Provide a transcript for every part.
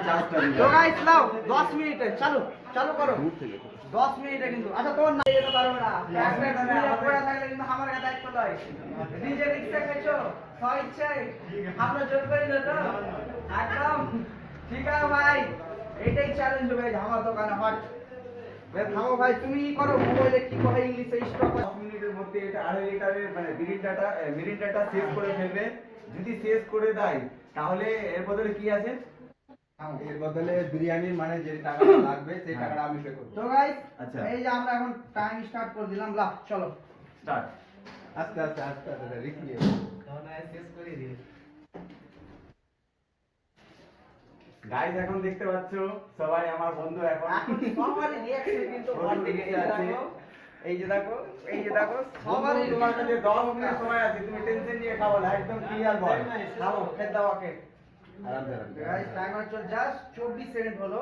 চার্জটা দিই। তো গাইস নাও 10 মিনিটে চালু চালু করো 10 মিনিটে কিন্তু আচ্ছা তোমার না যেতে পারবে না ব্যাকপ্যাক নিয়ে পড়ে থাকলে কিন্তু আমার কাছে দায়িত্ব লয় ডিজে রিক্সা খাইছো সব ইচ্ছে আমরা জোর করি না তো একদম ঠিক আছে ভাই এটাই চ্যালেঞ্জ হবে আমার দোকানে হট থামো ভাই তুমি কি করো মোবাইলে কি করে ইংলিশে স্টক 10 মিনিটের মধ্যে এটা 2.5 লিটারের মানে মিরিন্ডাটা শেষ করে ফেলবে। যদি শেষ করে দেয় তাহলে এর বদলে কি আছে? এর বদলে বিরিয়ানির মানে যে টাকাটা লাগবে সেই টাকাটা আমি পে করব। তো গাইস আচ্ছা। এই যে আমরা এখন টাইম স্টার্ট করে দিলাম লা চলো স্টার্ট। আস্তে আস্তে আস্তে আস্তে রিস্ক নিয়ে শেষ করে দিই গাইস এখন দেখতে পাচ্ছো সবাই আমার বন্ধু এখন সবারই রিঅ্যাকশন কিন্তু ভালো লেগেছে এই যে দেখো সবারই তোমার কাছে 10 মিনিট সময় আছে, তুমি টেনশন নিয়ে খাবো না, একদম ক্লিয়ার বল। খাবো খেতে দাও ওকে আরামসে আরামসে। গাইস টাইমার চল জাস্ট 24 সেকেন্ড হলো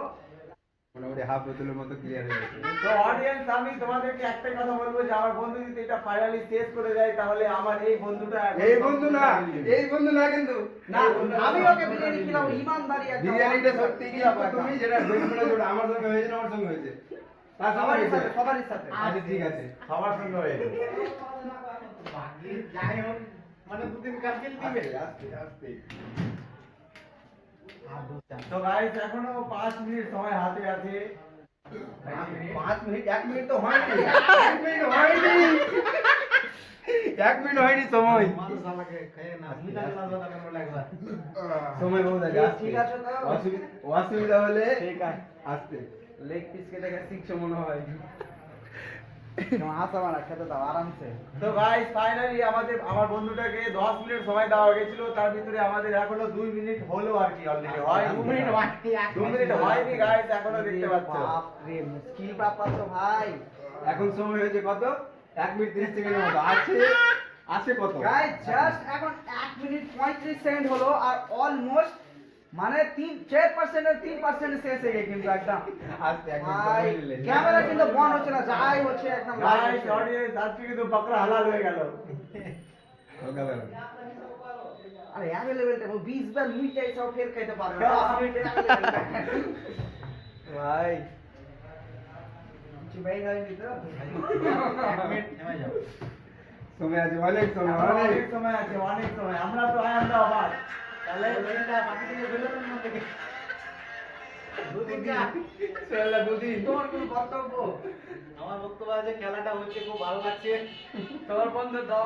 মোটামুটি হাফ বোতলের মতো ক্লিয়ার হয়ে গেছে। তো অডিয়েন্স আমি তোমাদেরকে একটাই কথা বলবো যে আমার বন্ধু যদি এটা ফাইনালি শেষ করে দেয় তাহলে আমার এই বন্ধুটা এই বন্ধু না কিন্তু না আমি ওকে বিরিয়ানি খেলাবো ইমানদারি একটা বিরিয়ানিটা সত্যি কি তুমি যেটা বলছিলে যেটা আমার সঙ্গে হয়েছে না আমার সঙ্গে হয়েছে তার সবারই সবারই সাথে সবারই সাথে আচ্ছা ঠিক আছে সবার সঙ্গে হয়েছে। যাই হোক মানে দুদিন কাটিয়ে দিবে আস্তে আস্তে তো গাইস এখনো 5 মিনিট সময় হাতে আছে। 5 মিনিট 1 মিনিট তো হয়নি 1 মিনিট হয়নি 1 মিনিট হয়নি সময় সময় বহুত আছে ঠিক আছে তো অসুবিধা হলে ঠিক আছে আস্তে লেগ পিস কেটে গেছে শিখছো মনে হয় হাসা মারা খেতে দাও আরামসে তো গাইস ফাইনালি আমার বন্ধুটাকে 10 মিনিট সময় দেওয়া হয়েছিল, তার ভিতরে আমাদের এখনো 2 মিনিট হলো আর কি অলরেডি হয় 2 মিনিট বাকি 2 মিনিট হয়নি গাইস এখনো দেখতে পাচ্ছো। বাপ রে মুশকিল ব্যাপার তো ভাই এখন সময় হয়েছে কত 1 মিনিট 30 সেকেন্ডের মতো আছে আছে কত গাইস জাস্ট এখন 1 মিনিট 35 সেকেন্ড হলো আর অলমোস্ট মানে 4% এর 3% শেষ হয়ে গেছে কিন্তু একদম আস্তে 1 মিনিট ভাই সময় নিলে ক্যামেরা কিন্তু বন্ধ হচ্ছে না যাই হচ্ছে একদম গাইস অডিয়েন্স আজকে কিন্তু বাকরা হালাল হয়ে গেল। হোগা গেল আরে অ্যাভেলেবলটা 20 বার মুইটাই সব ফের খাইতে পারবে 10 মিনিটে ভাই চিবাই গাইনি তো 1 মিনিট থেমে যাও সময় আছে অনেক সময় অনেক সময় আছে, অনেক সময়। আমরা তো আমরা অবাক। তাহলে এটা বাকি থেকে বেরোনোর মধ্যে দুদিন চল দুদিন তোমার কোনো বক্তব্য আমার বক্তব্য আছে খেলাটা হচ্ছে খুব ভালো লাগছে তোমার বন্ধু দাও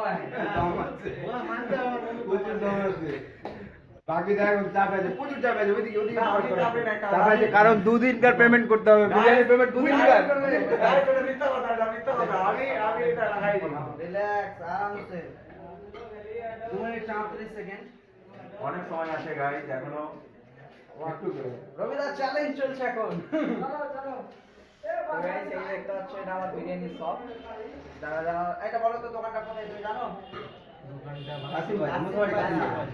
দাম আছে ওরা মানতে আমার বন্ধু প্রচুর দাম আছে বাকি দেখো চাপ আছে প্রচুর চাপ আছে ওইদিকে ওইদিকে না, ওইদিকে চাপে না, চাপ আছে কারণ দুদিনকার পেমেন্ট করতে হবে বিরিয়ানি পেমেন্ট দুদিনকার গাইস এটা মিথ্যা কথা, এটা মিথ্যা কথা। আমি এটা লাগাই দিই। রিল্যাক্স আরামসে 2 মিনিট 34 সেকেন্ড অনেক সময় আছে গাইস এখনো। একটু করে রবিদা চ্যালেঞ্জ চলছে এখন চলো চলো তো গাইস এই একটা হচ্ছে এটা আমার বিরিয়ানি শপ যারা যারা এটা বলো তো দোকানটা কোথায় তুমি জানো কাশিম ভাই মোটামুটি কাশিম ভাই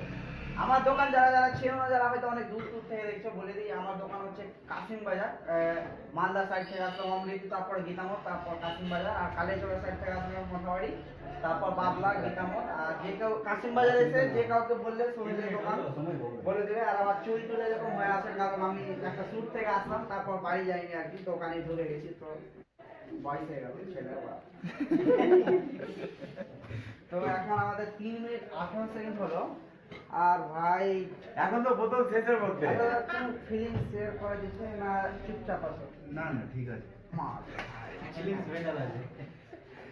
আমার দোকান যারা যারা ছিল না যারা হয়তো অনেক দূর দূর থেকে দেখছো বলে দিই আমার দোকান হচ্ছে কাশিম বাজার মালদা সাইড থেকে আসলাম অমৃত তারপর গীতামত তারপর কাশিম বাজার আর কালিয়াচড়া সাইড থেকে আসলাম মোথাবাড়ি তারপর বাবলা গীতামত আর যে কেউ কাশিম বাজার এসে যে কাউকে বললে সুমিতের দোকান বলে দেবে আর আমার চুল টুল এরকম হয়ে আসে কারণ আমি একটা শ্যুট থেকে আসলাম তারপর বাড়ি যাইনি আর কি দোকানে ধরে গেছি তো বয়স হয়ে গেল ছেলের তো এখন আমাদের 3 মিনিট 18 সেকেন্ড হলো আর ভাই এখন তো বোতল শেষের মধ্যে। কোন ফিলিং শেয়ার করে দিচ্ছে না চুপচাপ আছো না না ঠিক আছে মার ফিলিংস বেটার আছে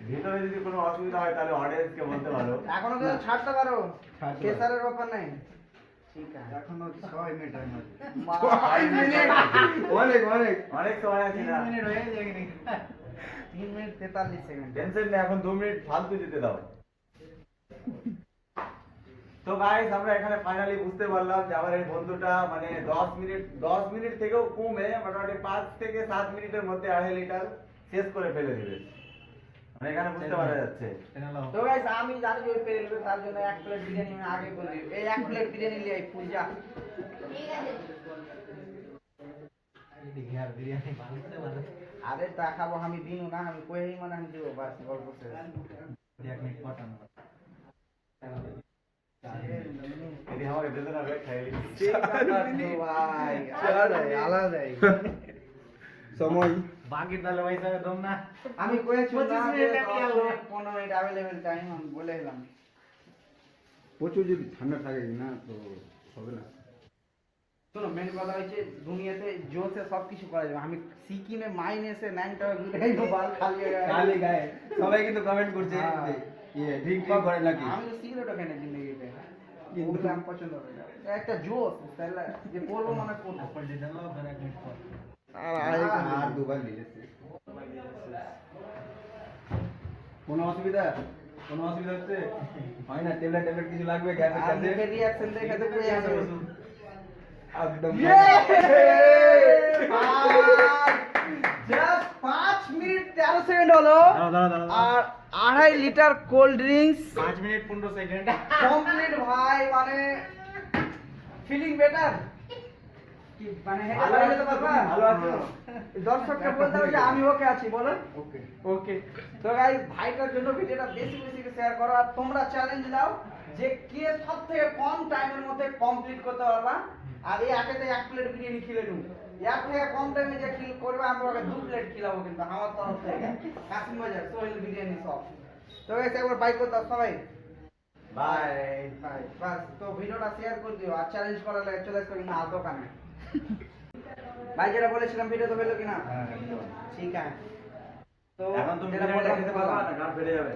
ভিতরে যদি কোনো অসুবিধা হয় তাহলে অডিয়েন্সকে বলতে পারো। এখনো কিন্তু ছাড়তে পারো ছাড়তে পারো। প্রেসারের ব্যাপার নাই ঠিক আছে এখনো 6 মিনিট টাইম আছে মা- 5 মিনিট অনেক অনেক অনেক সময় আছে না, মিনিট হয়ে যায় 3 মিনিট 43 সেকেন্ড টেনশন নেই, এখন 2 মিনিট ফালতু যেতে দাও। তো গাইস আমরা এখানে ফাইনালি বুঝতে পারলাম যে আমার এই বন্ধুটা মানে 10 মিনিট থেকেও কমে মোটামুটি 5 থেকে 7 মিনিটের মধ্যে 2.5 লিটার শেষ করে ফেলে দিবে, মানে এখানে বুঝতে পারা যাচ্ছে। তো গাইস আমি জানি যে ওই পেরে নেবে তার জন্য 1 প্লেট বিরিয়ানি আমি আগে বলে দিই এই 1 প্লেট বিরিয়ানি নিয়ে আই পূজা আরে তা খাবো আমি দিনু না আমি কই মানে আমি দিব বাস গল্প শেষ 1 মিনিট পাঠানো এদিন আমাকে বেঁধে না খাই ভাই আলাদাই আলাদাই সময় বাকি তাহলে ভাই সাহেব দম না আমি কয়েছি 25 মিনিট আমি আসবো। 15 মিনিট অ্যাভেলেবেল টাইম আমি বলে এলাম প্রচুর যদি ঠান্ডা থাকে না তো হবে না। শোনো মেন কথা হচ্ছে দুনিয়াতে জোসে সব কিছু করা যাবে আমি সিকিমে মাইনেসে 9 টাকা ঘুরে বাল খালি কালি গায়ে সবাই কিন্তু কমেন্ট করছে হ্যাঁ। যে ইয়ে ড্রিঙ্ক ট্রিঙ্ক করে নাকি। আমি তো সিগারেটও খাই না জিন্দগিতে কিন্তু- ওগুলো আমি পছন্দ করি না। একটা জোস তাহলে যে পড়বো মনে করবো আর দুবার নিয়েছে। কোনো অসুবিধা হচ্ছে হয় না? ট্যাবলেট কিছু লাগবে গ্যাসের আর কাছে মুখের রিঅ্যাকশন দেখে তো পেয়ে যাবে একদম জাস্ট 5 মিনিট 13 সেকেন্ড হলো আর 2.5 litre cold drinks 5 minute 15 second complete ভাই মানে ফিলিং বেটার কি মানে হেঁটে ভালো বাড়ি আছো যেতে তো? পারবা? ভালো আছো? দর্শককে বলতে হবে যে আমি ওকে আছি বলো ওকে ওকে তো গাইস ভাইটার জন্য ভিডিওটা বেশি বেশি শেয়ার করো আর তোমরা চ্যালেঞ্জ দাও যে কে সবথেকে কম টাইমের মধ্যে কমপ্লিট করতে পারবা আর এই আকেতে 1 প্লেট বিরিয়ানি খেলে নেব এর থেকে কম টাইমে যে কিল করবে আমরা ওকে 2 প্লেট খিলাবো কিন্তু আমার তরফ থেকে কাশিম বাজার সোহেল বিরিয়ানি সব তো গাইস একবার বাই করতে দাও সবাই বাই বাই বাস তো ভিডিওটা শেয়ার করে দিও আর চ্যালেঞ্জ করার লাগে চলে আসবে কিনা আর দোকানে ভাই যেটা বলেছিলাম ভিডিও তো পেলো কিনা ঠিক আছে তো এখন তুমি যেটা বিরিয়ানিটা বললাম খেতে পারবা না গান ফেটে যাবে